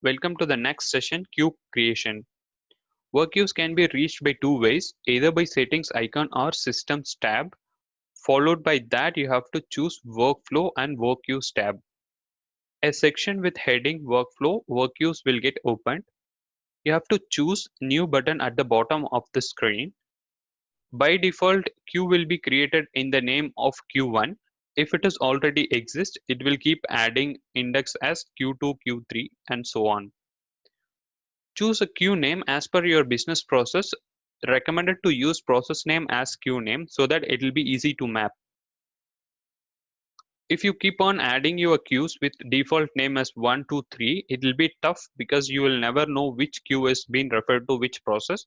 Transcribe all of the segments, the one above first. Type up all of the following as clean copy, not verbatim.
Welcome to the next session, queue creation. Work queues can be reached by two ways, either by settings icon or systems tab. Followed by that, you have to choose workflow and work queues tab. A section with heading workflow work queues will get opened. You have to choose new button at the bottom of the screen. By default, queue will be created in the name of Q1. If it is already exists, it will keep adding index as Q2, Q3 and so on. Choose a queue name as per your business process. Recommended to use process name as queue name so that it will be easy to map. If you keep on adding your queues with default name as 1, 2, 3, it will be tough because you will never know which queue is being referred to which process.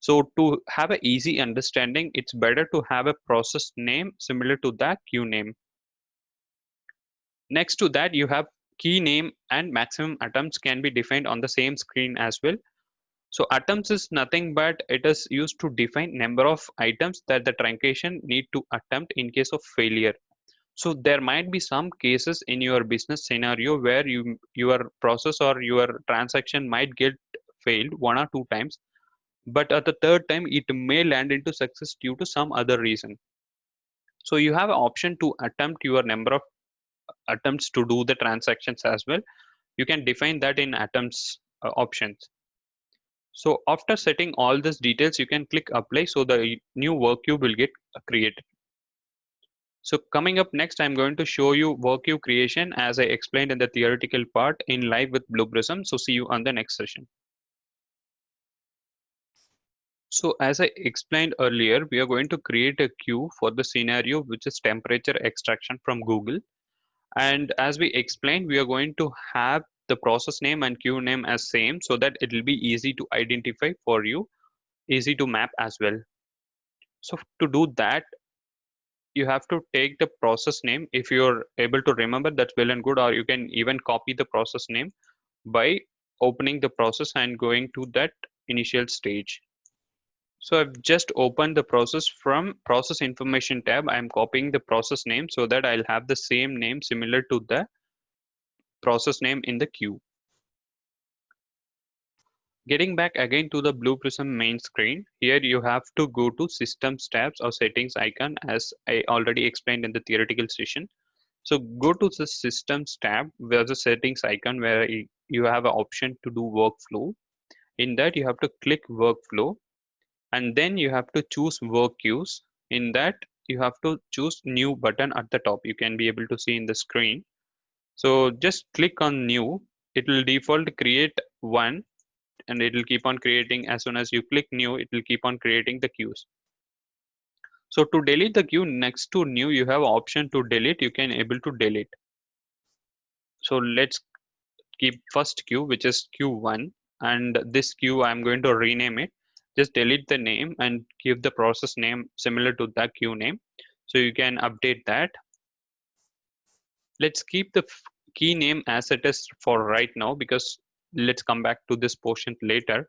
So to have an easy understanding, it's better to have a process name similar to that queue name. Next to that, you have key name and maximum attempts can be defined on the same screen as well. So attempts is nothing but it is used to define number of items that the truncation need to attempt in case of failure. So there might be some cases in your business scenario where your process or your transaction might get failed one or two times, but at the third time it may land into success due to some other reason. So you have an option to attempt your number of attempts to do the transactions as well. You can define that in attempts options. So after setting all these details, you can click apply so the new work queue will get created. So coming up next, I'm going to show you work queue creation as I explained in the theoretical part in live with Blue Prism. So see you on the next session. So as I explained earlier, we are going to create a queue for the scenario which is temperature extraction from Google. And as we explained, we are going to have the process name and queue name as same so that it will be easy to identify for you, easy to map as well. So to do that, you have to take the process name. If you're able to remember, that's well and good, or you can even copy the process name by opening the process and going to that initial stage. So I've just opened the process from process information tab. I'm copying the process name so that I'll have the same name similar to the process name in the queue. Getting back again to the Blue Prism main screen, here you have to go to Systems tabs or Settings icon as I already explained in the theoretical session. So go to the Systems tab where the Settings icon where you have an option to do workflow. In that you have to click workflow and then you have to choose work queues. In that you have to choose new button at the top. You can be able to see in the screen. So just click on new. It will default create one and it will keep on creating. As soon as you click new, it will keep on creating the queues. So to delete the queue next to new, you have option to delete. You can able to delete. So let's keep first queue, which is Q1, and this queue I'm going to rename it. Just delete the name and give the process name similar to the queue name. So you can update that. Let's keep the key name as it is for right now because let's come back to this portion later.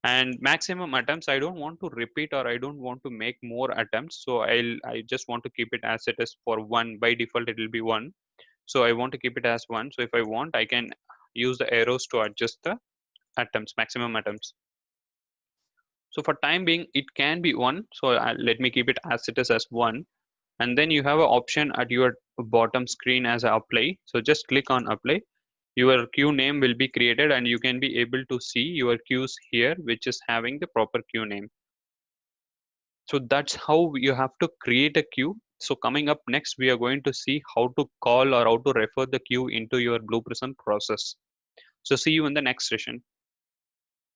And maximum attempts, I don't want to repeat or I don't want to make more attempts. So I just want to keep it as it is for one. By default, it will be one. So I want to keep it as one. So if I want, I can use the arrows to adjust the attempts, maximum attempts. So for time being, it can be one. So let me keep it as it is as one. And then you have an option at your bottom screen as apply. So just click on apply. Your queue name will be created and you can be able to see your queues here, which is having the proper queue name. So that's how you have to create a queue. So coming up next, we are going to see how to call or how to refer the queue into your Blue Prism process. So see you in the next session.